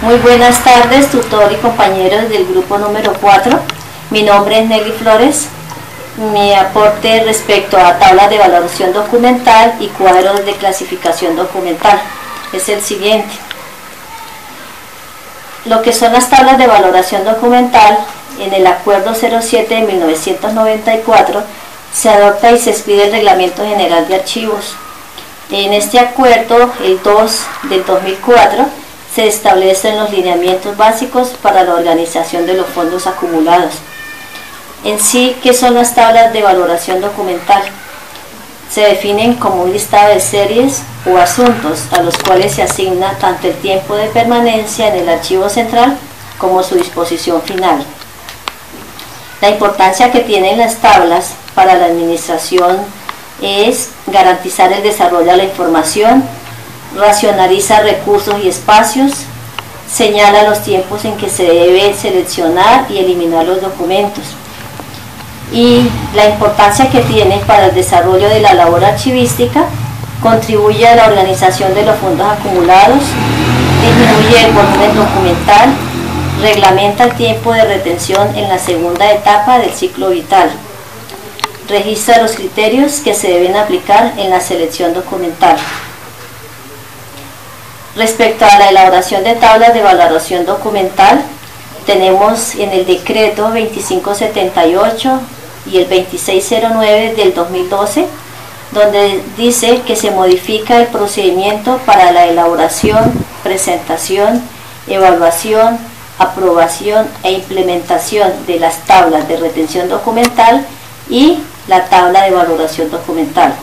Muy buenas tardes, tutor y compañeros del grupo número 4. Mi nombre es Nelly Flores. Mi aporte respecto a tablas de valoración documental y cuadros de clasificación documental es el siguiente. Lo que son las tablas de valoración documental, en el Acuerdo 07 de 1994 se adopta y se expide el Reglamento General de Archivos. En este acuerdo, el 2 del 2004, se establecen los lineamientos básicos para la organización de los fondos acumulados. En sí, ¿qué son las tablas de valoración documental? Se definen como un listado de series o asuntos a los cuales se asigna tanto el tiempo de permanencia en el archivo central como su disposición final. La importancia que tienen las tablas para la administración es garantizar el desarrollo de la información, racionaliza recursos y espacios, señala los tiempos en que se debe seleccionar y eliminar los documentos, y la importancia que tiene para el desarrollo de la labor archivística, contribuye a la organización de los fondos acumulados, disminuye el volumen documental, reglamenta el tiempo de retención en la segunda etapa del ciclo vital, registra los criterios que se deben aplicar en la selección documental. Respecto a la elaboración de tablas de valoración documental, tenemos en el decreto 2578 y el 2609 del 2012, donde dice que se modifica el procedimiento para la elaboración, presentación, evaluación, aprobación e implementación de las tablas de retención documental y la tabla de valoración documental.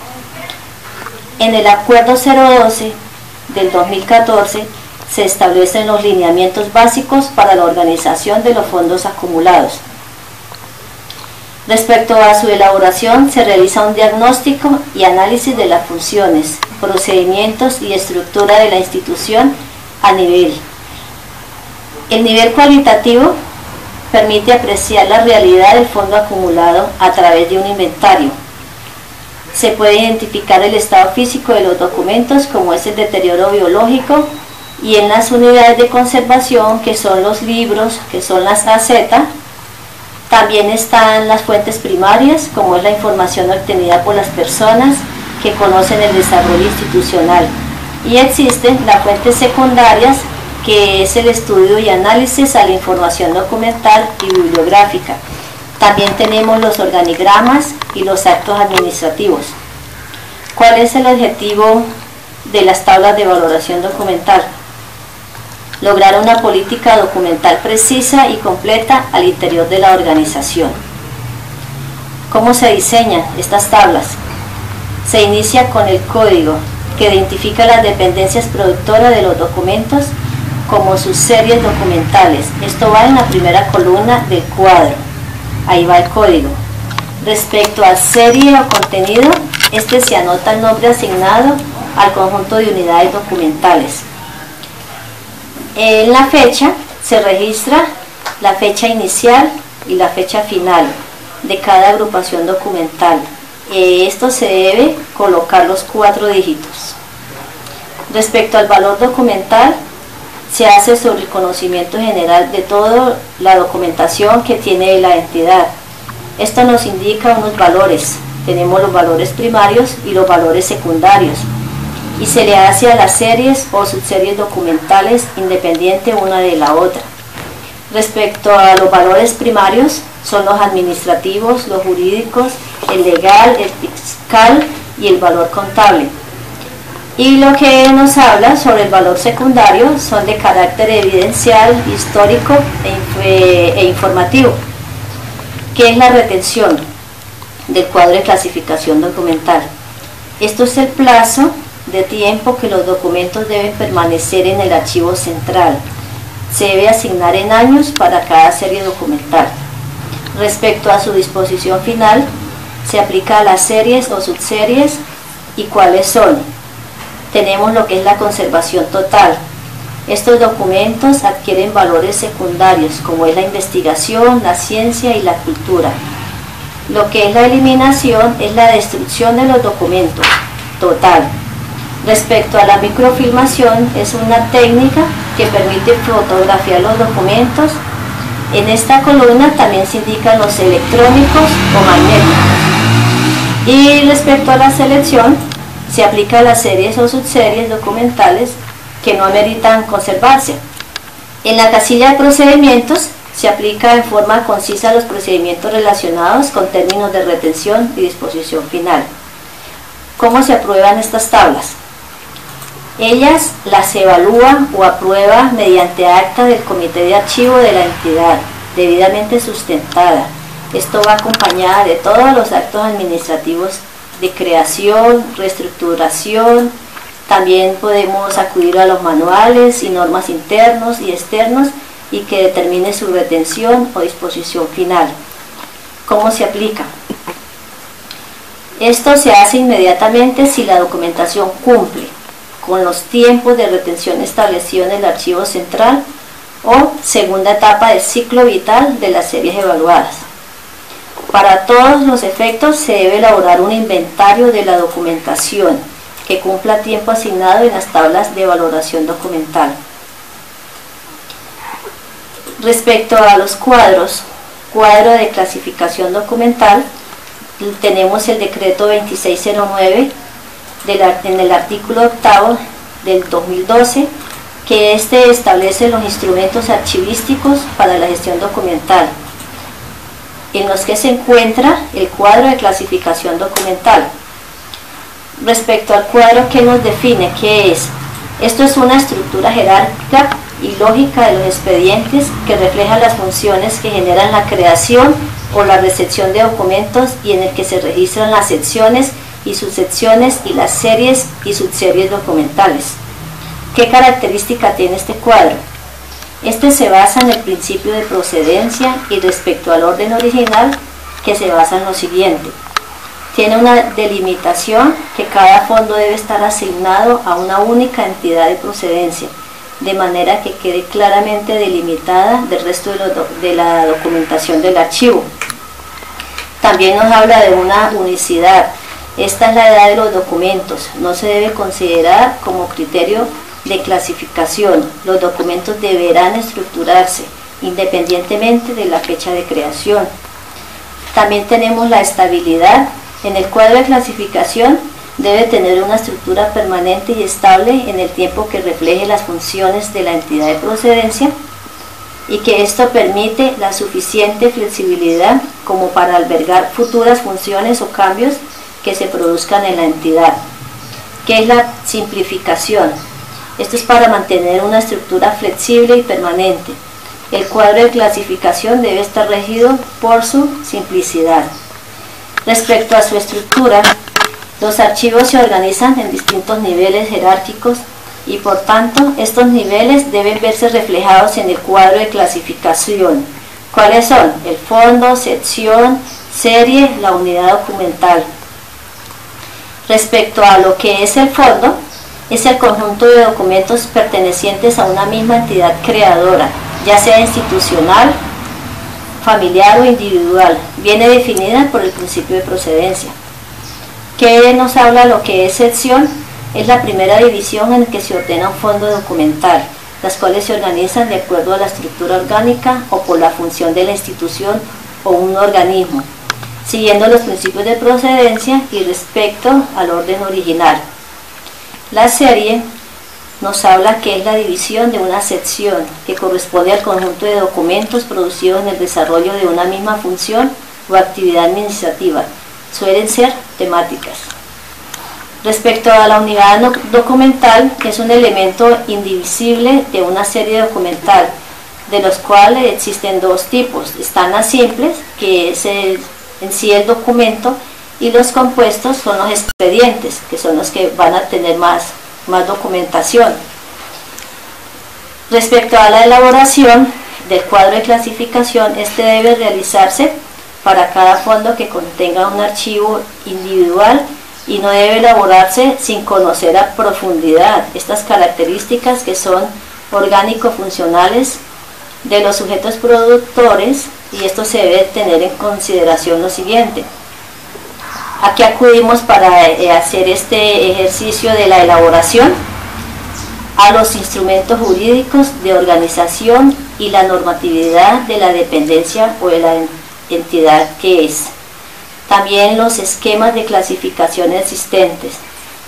En el Acuerdo 012 del 2014 se establecen los lineamientos básicos para la organización de los fondos acumulados. Respecto a su elaboración, se realiza un diagnóstico y análisis de las funciones, procedimientos y estructura de la institución a nivel. El nivel cualitativo permite apreciar la realidad del fondo acumulado a través de un inventario. Se puede identificar el estado físico de los documentos, como es el deterioro biológico, y en las unidades de conservación, que son los libros, que son las AZ, también están las fuentes primarias, como es la información obtenida por las personas que conocen el desarrollo institucional, y existen las fuentes secundarias, que es el estudio y análisis a la información documental y bibliográfica. También tenemos los organigramas y los actos administrativos. ¿Cuál es el objetivo de las tablas de valoración documental? Lograr una política documental precisa y completa al interior de la organización. ¿Cómo se diseñan estas tablas? Se inicia con el código, que identifica las dependencias productoras de los documentos como sus series documentales. Esto va en la primera columna del cuadro. Ahí va el código. Respecto a serie o contenido, se anota el nombre asignado al conjunto de unidades documentales. En la fecha se registra la fecha inicial y la fecha final de cada agrupación documental. Esto se debe colocar los 4 dígitos. Respecto al valor documental, se hace sobre el conocimiento general de toda la documentación que tiene la entidad. Esto nos indica unos valores. Tenemos los valores primarios y los valores secundarios, y se le hace a las series o subseries documentales independiente una de la otra. Respecto a los valores primarios, son los administrativos, los jurídicos, el legal, el fiscal y el valor contable. Y lo que nos habla sobre el valor secundario son de carácter evidencial, histórico e informativo, que es la retención del cuadro de clasificación documental. Esto es el plazo de tiempo que los documentos deben permanecer en el archivo central. Se debe asignar en años para cada serie documental. Respecto a su disposición final, se aplica a las series o subseries. ¿Y cuáles son? Tenemos lo que es la conservación total. Estos documentos adquieren valores secundarios, como es la investigación, la ciencia y la cultura. Lo que es la eliminación es la destrucción de los documentos, total. Respecto a la microfilmación, es una técnica que permite fotografiar los documentos. En esta columna también se indican los electrónicos o magnéticos. Y respecto a la selección, se aplica a las series o subseries documentales que no ameritan conservarse. En la casilla de procedimientos se aplica en forma concisa los procedimientos relacionados con términos de retención y disposición final. ¿Cómo se aprueban estas tablas? Ellas las evalúa o aprueba mediante acta del comité de archivo de la entidad, debidamente sustentada. Esto va acompañada de todos los actos administrativos de creación, reestructuración. También podemos acudir a los manuales y normas internos y externos y que determine su retención o disposición final. ¿Cómo se aplica? Esto se hace inmediatamente si la documentación cumple con los tiempos de retención establecidos en el archivo central o segunda etapa del ciclo vital de las series evaluadas. Para todos los efectos se debe elaborar un inventario de la documentación que cumpla tiempo asignado en las tablas de valoración documental. Respecto a los cuadros, cuadro de clasificación documental, tenemos el decreto 2609 en el artículo 8 del 2012, que establece los instrumentos archivísticos para la gestión documental, en los que se encuentra el cuadro de clasificación documental. Respecto al cuadro, ¿qué nos define? ¿Qué es? Esto es una estructura jerárquica y lógica de los expedientes que refleja las funciones que generan la creación o la recepción de documentos y en el que se registran las secciones y subsecciones y las series y subseries documentales. ¿Qué característica tiene este cuadro? Este se basa en el principio de procedencia y respecto al orden original, que se basa en lo siguiente. Tiene una delimitación que cada fondo debe estar asignado a una única entidad de procedencia, de manera que quede claramente delimitada del resto de la documentación del archivo. También nos habla de una unicidad. Esta es la edad de los documentos, no se debe considerar como criterio de clasificación. Los documentos deberán estructurarse independientemente de la fecha de creación. También tenemos la estabilidad. En el cuadro de clasificación debe tener una estructura permanente y estable en el tiempo que refleje las funciones de la entidad de procedencia y que esto permite la suficiente flexibilidad como para albergar futuras funciones o cambios que se produzcan en la entidad. ¿Qué es la simplificación? Esto es para mantener una estructura flexible y permanente. El cuadro de clasificación debe estar regido por su simplicidad. Respecto a su estructura, los archivos se organizan en distintos niveles jerárquicos y por tanto estos niveles deben verse reflejados en el cuadro de clasificación. ¿Cuáles son? El fondo, sección, serie, la unidad documental. Respecto a lo que es el fondo, es el conjunto de documentos pertenecientes a una misma entidad creadora, ya sea institucional, familiar o individual, viene definida por el principio de procedencia. ¿Qué nos habla lo que es sección? Es la primera división en la que se ordena un fondo documental, las cuales se organizan de acuerdo a la estructura orgánica o por la función de la institución o un organismo, siguiendo los principios de procedencia y respecto al orden original. La serie nos habla que es la división de una sección que corresponde al conjunto de documentos producidos en el desarrollo de una misma función o actividad administrativa. Suelen ser temáticas. Respecto a la unidad documental, es un elemento indivisible de una serie documental, de los cuales existen dos tipos. Están las simples, que es en sí el documento, y los compuestos son los expedientes, que son los que van a tener más documentación. Respecto a la elaboración del cuadro de clasificación, este debe realizarse para cada fondo que contenga un archivo individual y no debe elaborarse sin conocer a profundidad estas características que son orgánico-funcionales de los sujetos productores, y esto se debe tener en consideración lo siguiente. ¿A qué acudimos para hacer este ejercicio de la elaboración? A los instrumentos jurídicos de organización y la normatividad de la dependencia o de la entidad que es. También los esquemas de clasificación existentes,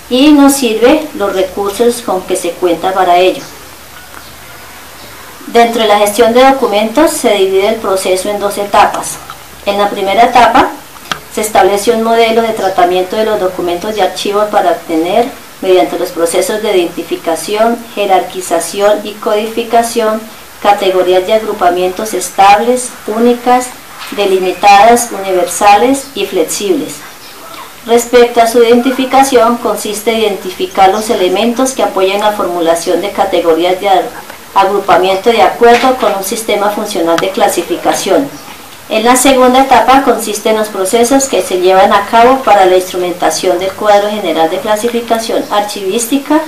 y nos sirve los recursos con que se cuenta para ello. Dentro de la gestión de documentos se divide el proceso en dos etapas. En la primera etapa se establece un modelo de tratamiento de los documentos de archivo para obtener, mediante los procesos de identificación, jerarquización y codificación, categorías de agrupamientos estables, únicas, delimitadas, universales y flexibles. Respecto a su identificación, consiste en identificar los elementos que apoyan la formulación de categorías de agrupamiento de acuerdo con un sistema funcional de clasificación. En la segunda etapa consiste en los procesos que se llevan a cabo para la instrumentación del cuadro general de clasificación archivística,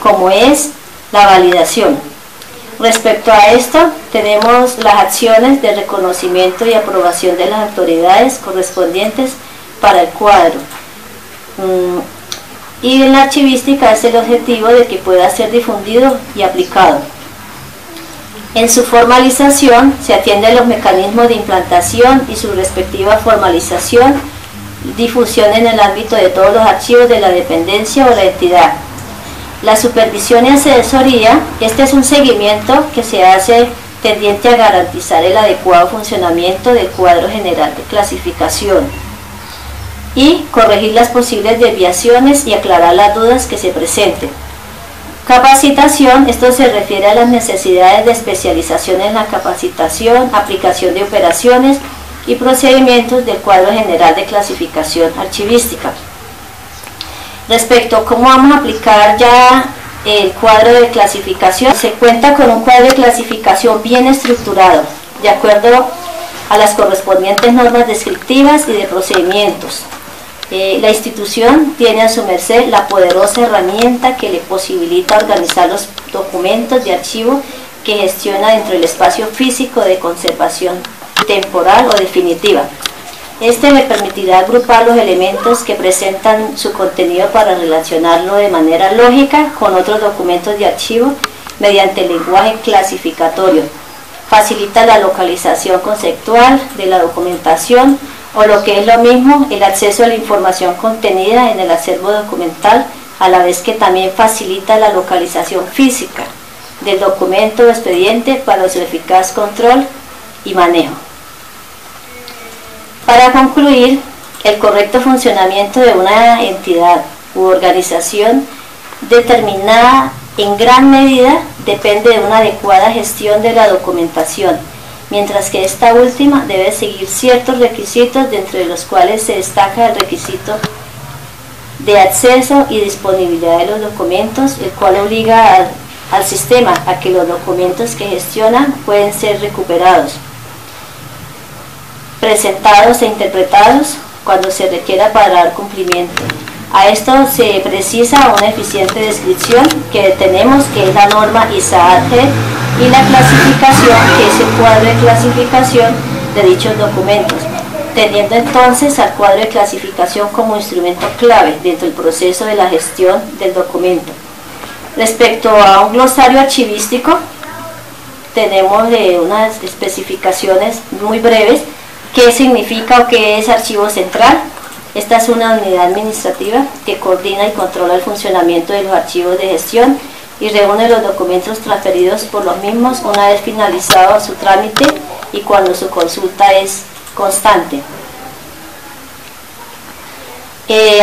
como es la validación. Respecto a esto, tenemos las acciones de reconocimiento y aprobación de las autoridades correspondientes para el cuadro. Y en la archivística es el objetivo de que pueda ser difundido y aplicado. En su formalización se atiende a los mecanismos de implantación y su respectiva formalización, difusión en el ámbito de todos los archivos de la dependencia o la entidad. La supervisión y asesoría, este es un seguimiento que se hace tendiente a garantizar el adecuado funcionamiento del cuadro general de clasificación y corregir las posibles desviaciones y aclarar las dudas que se presenten. Capacitación, esto se refiere a las necesidades de especialización en la capacitación, aplicación de operaciones y procedimientos del cuadro general de clasificación archivística. Respecto a cómo vamos a aplicar ya el cuadro de clasificación, se cuenta con un cuadro de clasificación bien estructurado, de acuerdo a las correspondientes normas descriptivas y de procedimientos. La institución tiene a su merced la poderosa herramienta que le posibilita organizar los documentos de archivo que gestiona dentro del espacio físico de conservación temporal o definitiva. Este le permitirá agrupar los elementos que presentan su contenido para relacionarlo de manera lógica con otros documentos de archivo mediante el lenguaje clasificatorio. Facilita la localización conceptual de la documentación, o lo que es lo mismo, el acceso a la información contenida en el acervo documental, a la vez que también facilita la localización física del documento o expediente para su eficaz control y manejo. Para concluir, el correcto funcionamiento de una entidad u organización determinada en gran medida depende de una adecuada gestión de la documentación, mientras que esta última debe seguir ciertos requisitos, dentro de los cuales se destaca el requisito de acceso y disponibilidad de los documentos, el cual obliga al sistema a que los documentos que gestionan pueden ser recuperados, presentados e interpretados cuando se requiera para dar cumplimiento. A esto se precisa una eficiente descripción que tenemos, que es la norma ISAAT y la clasificación, que es el cuadro de clasificación de dichos documentos, teniendo entonces al cuadro de clasificación como instrumento clave dentro del proceso de la gestión del documento. Respecto a un glosario archivístico, tenemos unas especificaciones muy breves. ¿Qué significa o qué es archivo central? Esta es una unidad administrativa que coordina y controla el funcionamiento de los archivos de gestión y reúne los documentos transferidos por los mismos una vez finalizado su trámite y cuando su consulta es constante.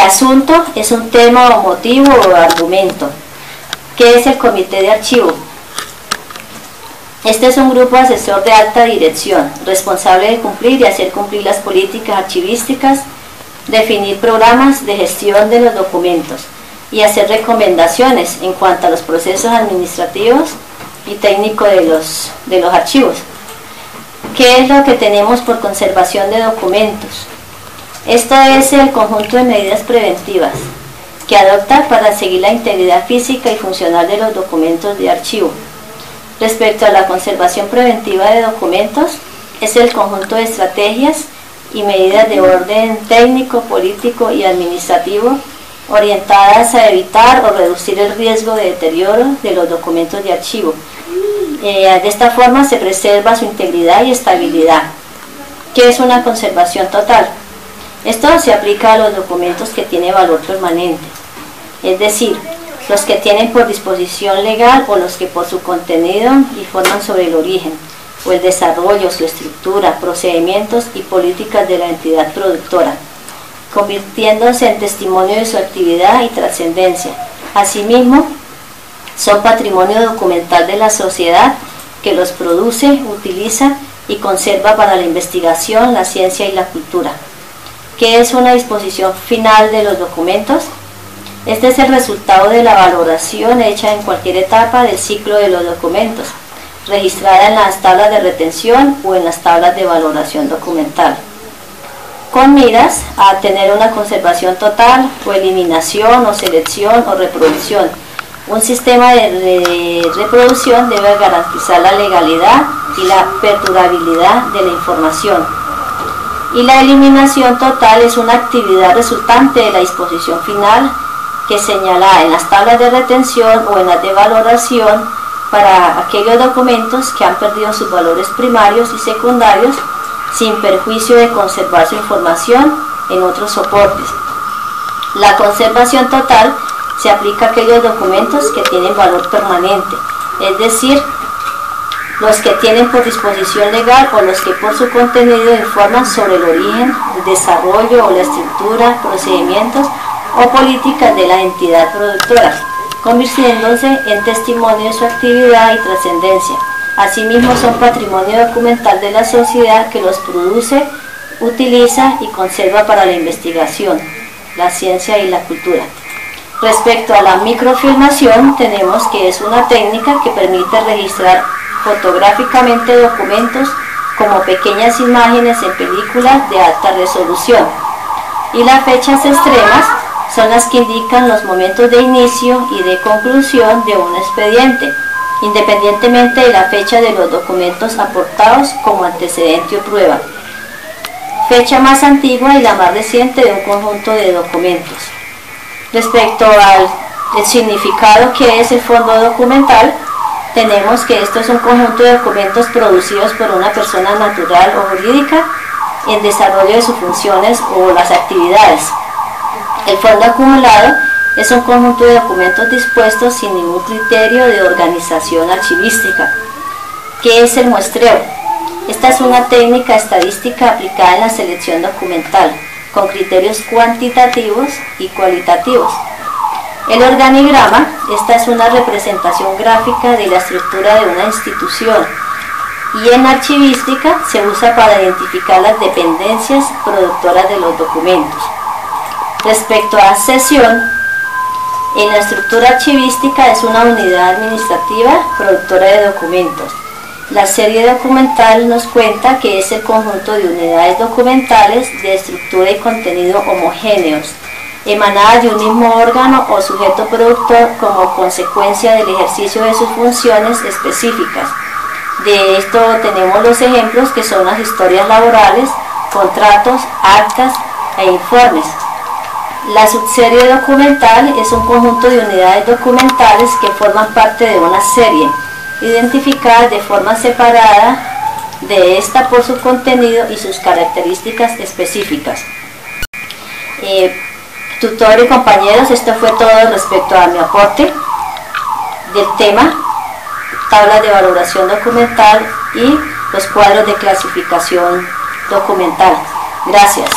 Asunto es un tema o motivo o argumento. ¿Qué es el comité de archivo? Este es un grupo asesor de alta dirección, responsable de cumplir y hacer cumplir las políticas archivísticas, definir programas de gestión de los documentos y hacer recomendaciones en cuanto a los procesos administrativos y técnicos de los archivos. ¿Qué es lo que tenemos por conservación de documentos? Esto es el conjunto de medidas preventivas que adopta para seguir la integridad física y funcional de los documentos de archivo. Respecto a la conservación preventiva de documentos, es el conjunto de estrategias y medidas de orden técnico, político y administrativo orientadas a evitar o reducir el riesgo de deterioro de los documentos de archivo. De esta forma se preserva su integridad y estabilidad. ¿Qué es una conservación total? Esto se aplica a los documentos que tienen valor permanente, es decir, los que tienen por disposición legal o los que por su contenido informan sobre el origen o el desarrollo, su estructura, procedimientos y políticas de la entidad productora, convirtiéndose en testimonio de su actividad y trascendencia. Asimismo, son patrimonio documental de la sociedad que los produce, utiliza y conserva para la investigación, la ciencia y la cultura. ¿Qué es una disposición final de los documentos? Este es el resultado de la valoración hecha en cualquier etapa del ciclo de los documentos, registrada en las tablas de retención o en las tablas de valoración documental, con miras a tener una conservación total o eliminación o selección o reproducción. Un sistema de reproducción debe garantizar la legalidad y la perdurabilidad de la información. Y la eliminación total es una actividad resultante de la disposición final que señala en las tablas de retención o en las de valoración para aquellos documentos que han perdido sus valores primarios y secundarios sin perjuicio de conservar su información en otros soportes. La conservación total se aplica a aquellos documentos que tienen valor permanente, es decir, los que tienen por disposición legal o los que por su contenido informan sobre el origen, el desarrollo o la estructura, procedimientos o políticas de la entidad productora, convirtiéndose en testimonio de su actividad y trascendencia. Asimismo, son patrimonio documental de la sociedad que los produce, utiliza y conserva para la investigación, la ciencia y la cultura. Respecto a la microfilmación, tenemos que es una técnica que permite registrar fotográficamente documentos como pequeñas imágenes en películas de alta resolución. Y las fechas extremas son las que indican los momentos de inicio y de conclusión de un expediente, independientemente de la fecha de los documentos aportados como antecedente o prueba. Fecha más antigua y la más reciente de un conjunto de documentos. Respecto al significado que es el fondo documental, tenemos que esto es un conjunto de documentos producidos por una persona natural o jurídica en desarrollo de sus funciones o las actividades. El fondo acumulado es un conjunto de documentos dispuestos sin ningún criterio de organización archivística. ¿Qué es el muestreo? Esta es una técnica estadística aplicada en la selección documental, con criterios cuantitativos y cualitativos. El organigrama, esta es una representación gráfica de la estructura de una institución y en archivística se usa para identificar las dependencias productoras de los documentos. Respecto a sesión, en la estructura archivística es una unidad administrativa productora de documentos. La serie documental nos cuenta que es el conjunto de unidades documentales de estructura y contenido homogéneos, emanadas de un mismo órgano o sujeto productor como consecuencia del ejercicio de sus funciones específicas. De esto tenemos los ejemplos que son las historias laborales, contratos, actas e informes. La subserie documental es un conjunto de unidades documentales que forman parte de una serie, identificadas de forma separada de esta por su contenido y sus características específicas. Tutor y compañeros, esto fue todo respecto a mi aporte del tema, tablas de valoración documental y los cuadros de clasificación documental. Gracias.